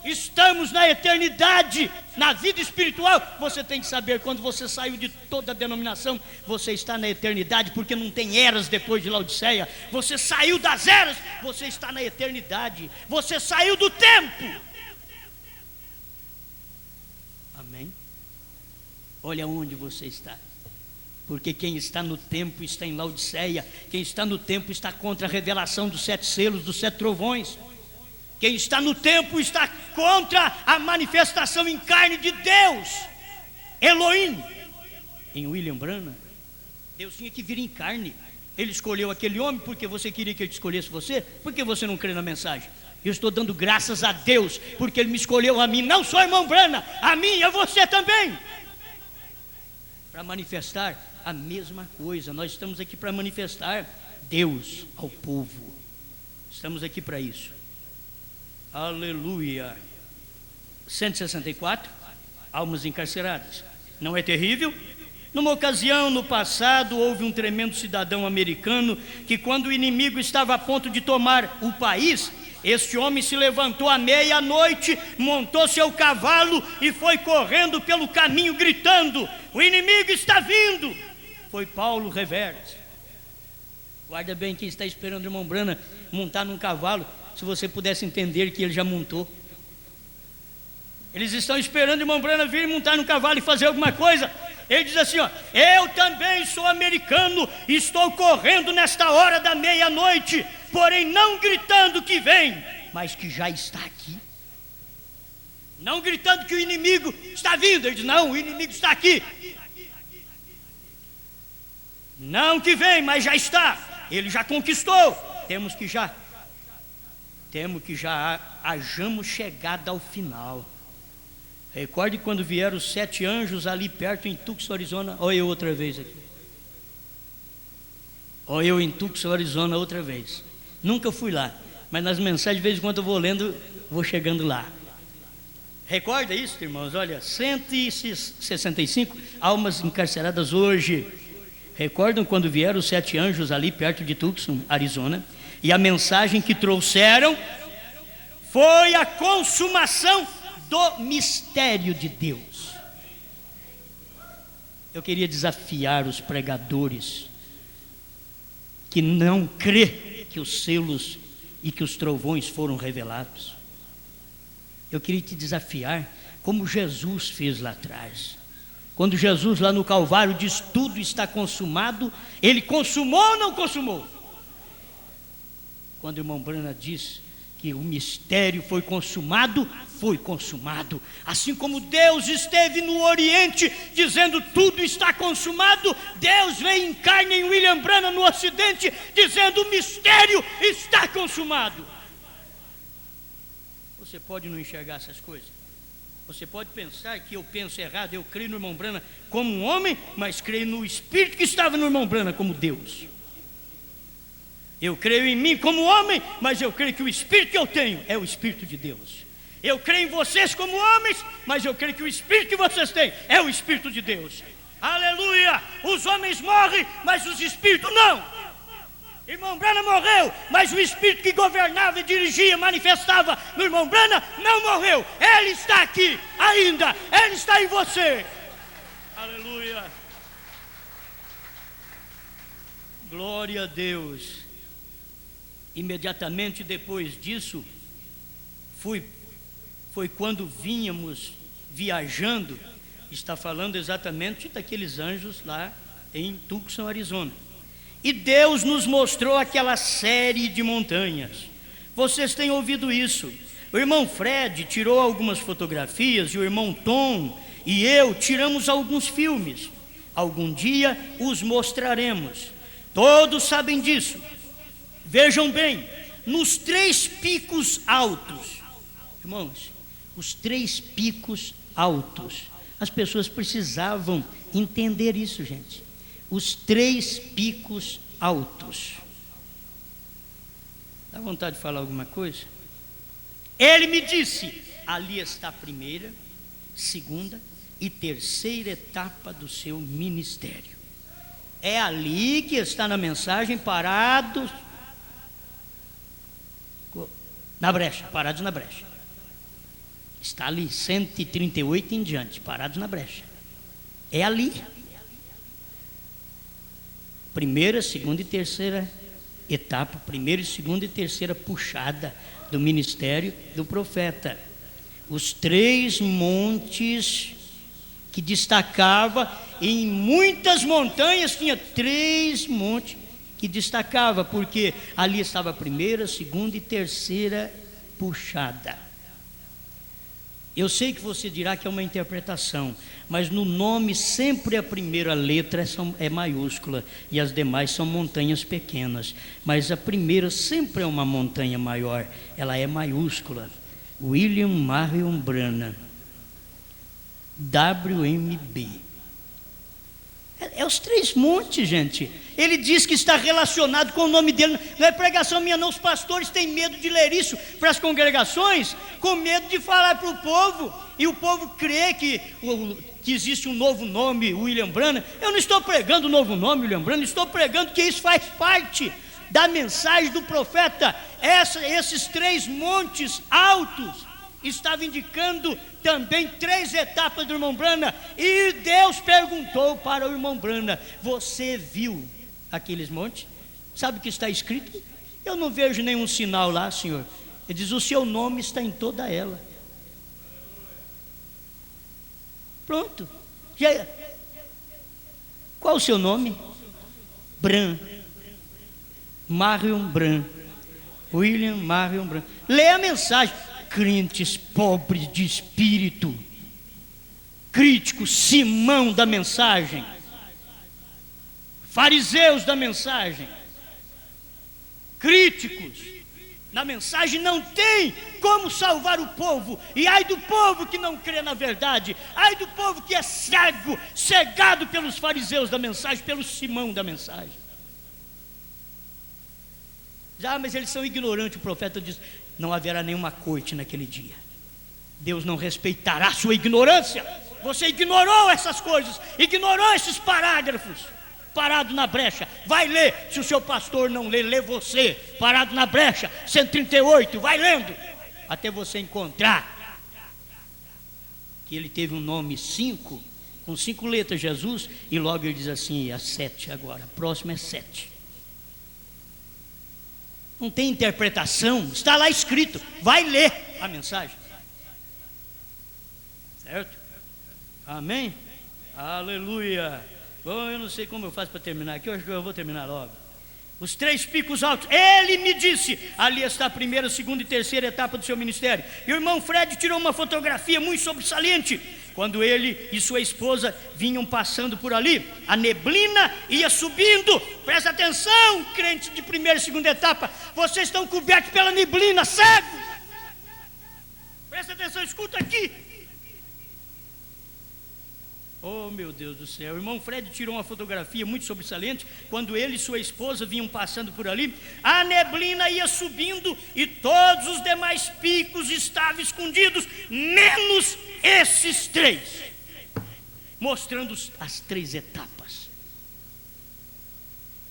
estamos na eternidade. Na vida espiritual, você tem que saber, quando você saiu de toda a denominação, você está na eternidade, porque não tem eras depois de Laodiceia. Você saiu das eras, você está na eternidade. Você saiu do tempo. Amém? Olha onde você está. Porque quem está no tempo está em Laodiceia. Quem está no tempo está contra a revelação dos 7 selos, dos 7 trovões. Quem está no tempo está contra a manifestação em carne de Deus, Elohim. Em William Branham, Deus tinha que vir em carne. Ele escolheu aquele homem porque você queria que ele escolhesse você. Por que você não crê na mensagem? Eu estou dando graças a Deus porque Ele me escolheu a mim, não só irmão Branham, a mim e a você também, para manifestar a mesma coisa. Nós estamos aqui para manifestar Deus ao povo. Estamos aqui para isso. Aleluia. 164, almas encarceradas. Não é terrível? Numa ocasião, no passado, houve um tremendo cidadão americano que, quando o inimigo estava a ponto de tomar o país, este homem se levantou à meia-noite, montou seu cavalo e foi correndo pelo caminho gritando: o inimigo está vindo. Foi Paulo Reverte. Guarda bem quem está esperando o irmão Branham montar num cavalo. Se você pudesse entender que ele já montou. Eles estão esperando o irmão Branham vir montar no cavalo e fazer alguma coisa. Ele diz assim: ó, eu também sou americano, estou correndo nesta hora da meia-noite, porém não gritando que vem, mas que já está aqui. Não gritando que o inimigo está vindo. Ele diz: não, o inimigo está aqui. Não que vem, mas já está. Ele já conquistou. Temos que já hajamos chegado ao final. Recorde quando vieram os 7 anjos ali perto em Tucson, Arizona. Olha eu outra vez aqui. Olha eu em Tucson, Arizona outra vez. Nunca fui lá, mas nas mensagens de vez em quando eu vou lendo, vou chegando lá. Recorda isso, irmãos? Olha, 165 almas encarceradas hoje. Recordam quando vieram os 7 anjos ali perto de Tucson, Arizona? E a mensagem que trouxeram foi a consumação do mistério de Deus. Eu queria desafiar os pregadores que não crê que os selos e que os trovões foram revelados. Eu queria te desafiar como Jesus fez lá atrás. Quando Jesus lá no Calvário diz: tudo está consumado, Ele consumou ou não consumou? Quando o irmão Branham diz que o mistério foi consumado, foi consumado. Assim como Deus esteve no Oriente dizendo: tudo está consumado, Deus veio em carne em William Branham no Ocidente dizendo: o mistério está consumado. Você pode não enxergar essas coisas. Você pode pensar que eu penso errado. Eu creio no irmão Branham como um homem, mas creio no Espírito que estava no irmão Branham como Deus. Eu creio em mim como homem, mas eu creio que o Espírito que eu tenho é o Espírito de Deus. Eu creio em vocês como homens, mas eu creio que o Espírito que vocês têm é o Espírito de Deus. Aleluia! Os homens morrem, mas os Espíritos não. Irmão Branham morreu, mas o Espírito que governava e dirigia, manifestava no irmão Branham, não morreu. Ele está aqui ainda, Ele está em você. Aleluia! Glória a Deus. Imediatamente depois disso, foi quando vínhamos viajando. Está falando exatamente daqueles anjos lá em Tucson, Arizona. E Deus nos mostrou aquela série de montanhas. Vocês têm ouvido isso. O irmão Fred tirou algumas fotografias e o irmão Tom e eu tiramos alguns filmes. Algum dia os mostraremos. Todos sabem disso. Vejam bem, nos 3 picos altos, irmãos, os 3 picos altos, as pessoas precisavam entender isso, gente. Os 3 picos altos. Dá vontade de falar alguma coisa? Ele me disse: ali está a primeira, segunda e terceira etapa do seu ministério. É ali que está na mensagem parados na brecha, parados na brecha. Está ali, 138 em diante, parados na brecha. É ali. Primeira, segunda e terceira etapa, primeira, segunda e terceira puxada do ministério do profeta. Os 3 montes que destacava, em muitas montanhas tinha 3 montes que destacava, porque ali estava a primeira, segunda e terceira puxada. Eu sei que você dirá que é uma interpretação, mas no nome sempre a primeira letra é maiúscula e as demais são montanhas pequenas, mas a primeira sempre é uma montanha maior, ela é maiúscula. William Marion Branham, WMB. É os 3 montes, gente. Ele diz que está relacionado com o nome dele. Não é pregação minha não. Os pastores têm medo de ler isso para as congregações, com medo de falar para o povo, e o povo crê que existe um novo nome, William Branham. Eu não estou pregando o novo nome, William Branham. Estou pregando que isso faz parte da mensagem do profeta. Esses 3 montes altos estava indicando também 3 etapas do irmão Branham. E Deus perguntou para o irmão Branham: você viu aqueles montes? Sabe o que está escrito? Eu não vejo nenhum sinal lá, Senhor. Ele diz: o seu nome está em toda ela. Pronto. Qual o seu nome? Branham. Marion Branham. William Marion Branham. Lê a mensagem. Crentes pobres de espírito, críticos, Simão da mensagem, fariseus da mensagem, críticos na mensagem, não tem como salvar o povo. E ai do povo que não crê na verdade, ai do povo que é cegado pelos fariseus da mensagem, pelo Simão da mensagem. Mas eles são ignorantes. O profeta diz: não haverá nenhuma corte naquele dia. Deus não respeitará a sua ignorância. Você ignorou essas coisas, ignorou esses parágrafos. Parado na brecha, vai ler. Se o seu pastor não lê, lê você. Parado na brecha, 138, vai lendo, até você encontrar que ele teve um nome 5, com 5 letras, Jesus. E logo ele diz assim: a 7 agora, a próxima é 7. Não tem interpretação, está lá escrito. Vai ler a mensagem. Certo? Amém? Aleluia. Bom, eu não sei como eu faço para terminar aqui. Eu acho que eu vou terminar logo. Os 3 picos altos. Ele me disse: ali está a primeira, segunda e terceira etapa do seu ministério. E o irmão Fred tirou uma fotografia muito sobressalente. Quando ele e sua esposa vinham passando por ali, a neblina ia subindo. Presta atenção, crente de primeira e segunda etapa, vocês estão cobertos pela neblina, cego. Presta atenção, escuta aqui. Oh, meu Deus do céu. O irmão Fred tirou uma fotografia muito sobressalente. Quando ele e sua esposa vinham passando por ali, a neblina ia subindo e todos os demais picos estavam escondidos, menos esses 3, mostrando as 3 etapas.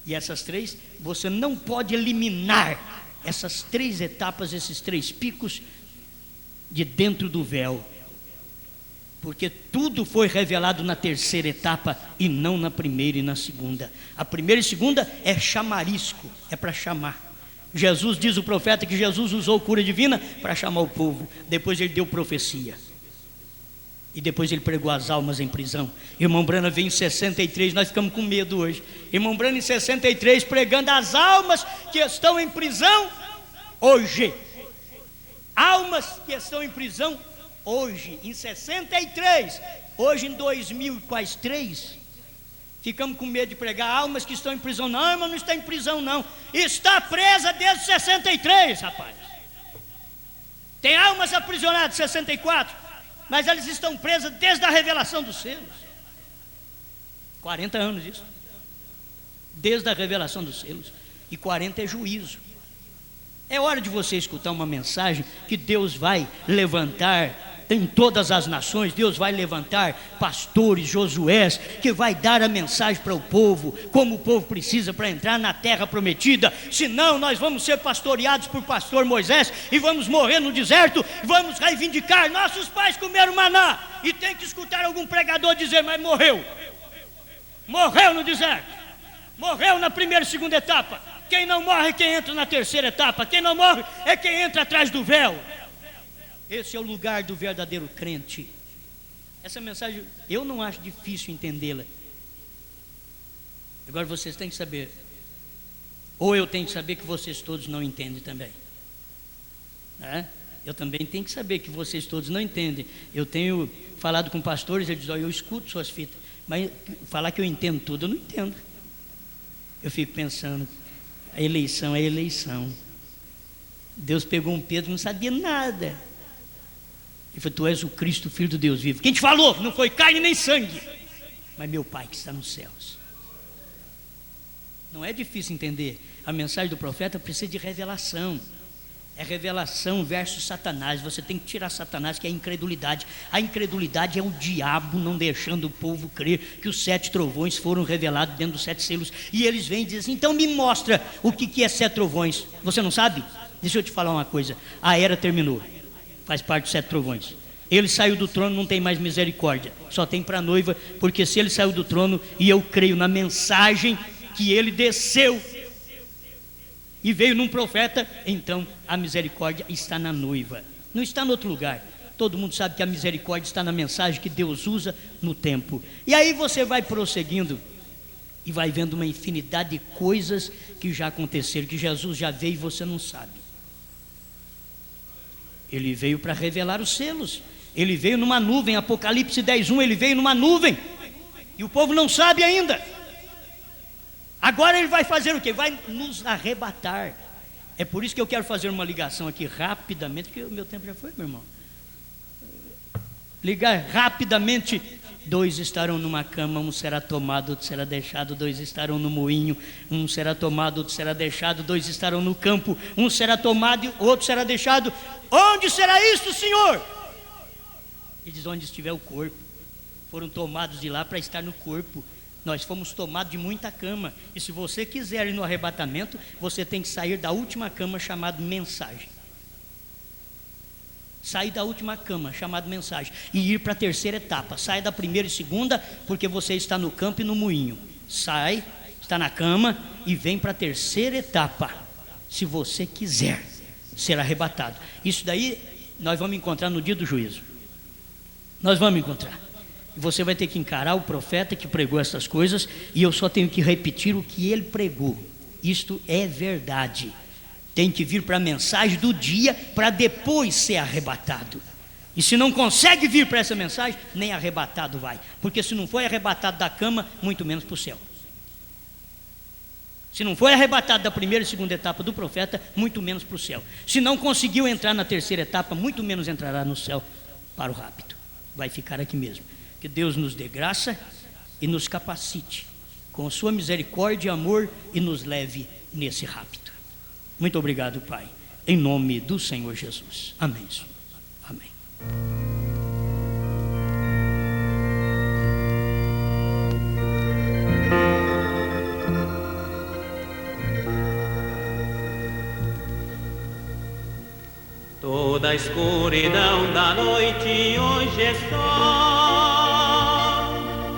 E essas 3, você não pode eliminar essas 3 etapas, esses 3 picos de dentro do véu, porque tudo foi revelado na terceira etapa e não na primeira e na segunda. A primeira e segunda é chamarisco, é para chamar. Jesus, diz o profeta, que Jesus usou cura divina para chamar o povo. Depois ele deu profecia. E depois ele pregou as almas em prisão. Irmão Branham veio em 63, nós ficamos com medo hoje. Irmão Branham em 63 pregando as almas que estão em prisão hoje. Almas que estão em prisão hoje, em 63, hoje em 2003, ficamos com medo de pregar. Almas que estão em prisão. Não, irmão, não está em prisão não, está presa desde 63, rapaz. Tem almas aprisionadas de 64, mas elas estão presas desde a revelação dos selos. 40 anos isso, desde a revelação dos selos. E 40 é juízo. É hora de você escutar uma mensagem que Deus vai levantar em todas as nações. Deus vai levantar pastores, Josués, que vai dar a mensagem para o povo, como o povo precisa para entrar na terra prometida. Senão nós vamos ser pastoreados por pastor Moisés e vamos morrer no deserto. Vamos reivindicar, nossos pais comeram maná, e tem que escutar algum pregador dizer, mas morreu no deserto, morreu na primeira e segunda etapa. Quem não morre é quem entra na terceira etapa. Quem não morre é quem entra atrás do véu. Esse é o lugar do verdadeiro crente. Essa mensagem eu não acho difícil entendê-la. Agora vocês têm que saber, ou eu tenho que saber que vocês todos não entendem também, né? Eu também tenho que saber que vocês todos não entendem. Eu tenho falado com pastores, eles dizem, eu escuto suas fitas, mas falar que eu entendo tudo, eu não entendo. Eu fico pensando, a eleição é eleição. Deus pegou um Pedro, não sabia nada. Ele falou, tu és o Cristo, filho do Deus vivo. Quem te falou? Não foi carne nem sangue, mas meu Pai que está nos céus. Não é difícil entender. A mensagem do profeta precisa de revelação. É revelação versus Satanás. Você tem que tirar Satanás, que é a incredulidade. A incredulidade é o diabo não deixando o povo crer que os 7 trovões foram revelados dentro dos 7 selos. E eles vêm e dizem assim, então me mostra o que é 7 trovões. Você não sabe? Deixa eu te falar uma coisa. A era terminou, faz parte dos 7 trovões. Ele saiu do trono, não tem mais misericórdia, só tem para a noiva. Porque se ele saiu do trono, e eu creio na mensagem que ele desceu e veio num profeta, então a misericórdia está na noiva, não está em outro lugar. Todo mundo sabe que a misericórdia está na mensagem que Deus usa no tempo. E aí você vai prosseguindo e vai vendo uma infinidade de coisas que já aconteceram, que Jesus já veio e você não sabe. Ele veio para revelar os selos. Ele veio numa nuvem, Apocalipse 10:1, ele veio numa nuvem, e o povo não sabe ainda. Agora ele vai fazer o quê? Vai nos arrebatar. É por isso que eu quero fazer uma ligação aqui rapidamente, porque o meu tempo já foi, meu irmão. Ligar rapidamente. 2 estarão numa cama, um será tomado, outro será deixado. 2 estarão no moinho, um será tomado, outro será deixado. 2 estarão no campo, um será tomado, outro será deixado. Onde será isso, Senhor? Ele diz, onde estiver o corpo. Foram tomados de lá para estar no corpo. Nós fomos tomados de muita cama. E se você quiser ir no arrebatamento, você tem que sair da última cama, chamada mensagem. Sair da última cama, chamada mensagem, e ir para a terceira etapa. Sai da primeira e segunda, porque você está no campo e no moinho. Sai, está na cama e vem para a terceira etapa. Se você quiser ser arrebatado. Isso daí nós vamos encontrar no dia do juízo. Nós vamos encontrar. Você vai ter que encarar o profeta que pregou essas coisas, e eu só tenho que repetir o que ele pregou. Isto é verdade. Tem que vir para a mensagem do dia, para depois ser arrebatado. E se não consegue vir para essa mensagem, nem arrebatado vai. Porque se não foi arrebatado da cama, muito menos para o céu. Se não foi arrebatado da primeira e segunda etapa do profeta, muito menos para o céu. Se não conseguiu entrar na terceira etapa, muito menos entrará no céu para o rapto. Vai ficar aqui mesmo. Que Deus nos dê graça e nos capacite com sua misericórdia e amor, e nos leve nesse rapto. Muito obrigado, Pai, em nome do Senhor Jesus. Amém, Senhor. Amém. Toda a escuridão da noite hoje é sol,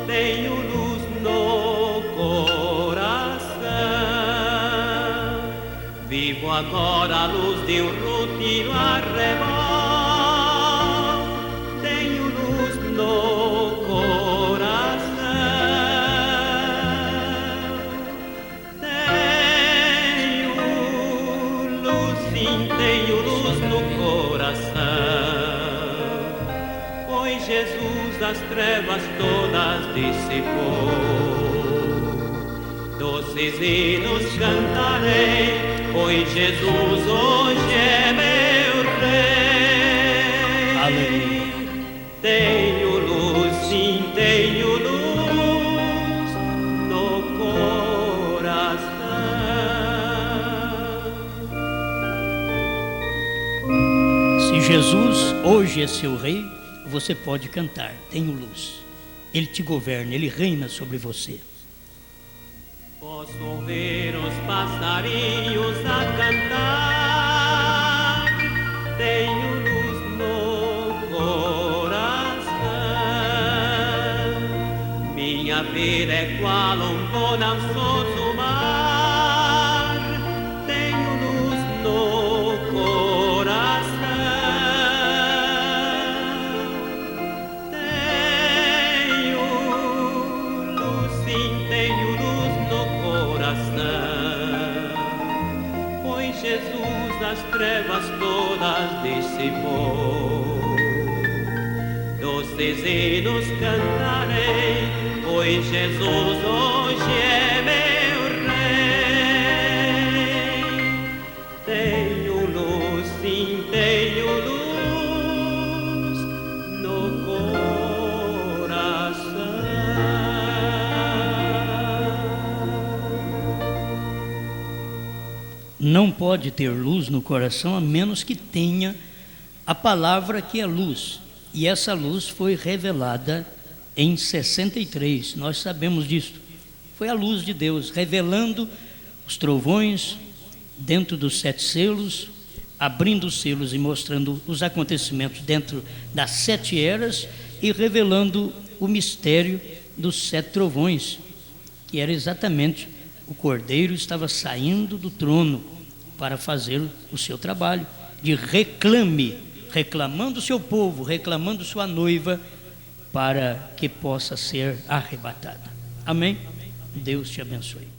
tenho luz no coração. Vivo agora a luz de um rotina arrebol, tenho luz no coração. Tenho luz, sim, tenho luz no coração. as trevas todas dissipou. Doces hinos cantarei, pois Jesus hoje é meu Rei. Aleluia. Tenho luz, sim, tenho luz no coração. Se Jesus hoje é seu Rei, você pode cantar, tenho luz. Ele te governa, Ele reina sobre você. Posso ouvir os passarinhos a cantar, tenho luz no coração. Minha vida é qual bonançoso mar, tenho luz no coração. Tenho luz, sim, tenho luz no coração, pois Jesus as trevas todas dissipou. Doces hinos cantarei, pois Jesus hoje é meu Rei. Tenho luz, sim, tenho luz no coração. Não pode ter luz no coração a menos que tenha a palavra que é luz. E essa luz foi revelada em 63, nós sabemos disso. Foi a luz de Deus revelando os trovões dentro dos 7 selos, abrindo os selos e mostrando os acontecimentos dentro das 7 eras e revelando o mistério dos 7 trovões, que era exatamente o Cordeiro estava saindo do trono para fazer o seu trabalho de reclamando o seu povo, reclamando sua noiva, para que possa ser arrebatada. Amém? Deus te abençoe.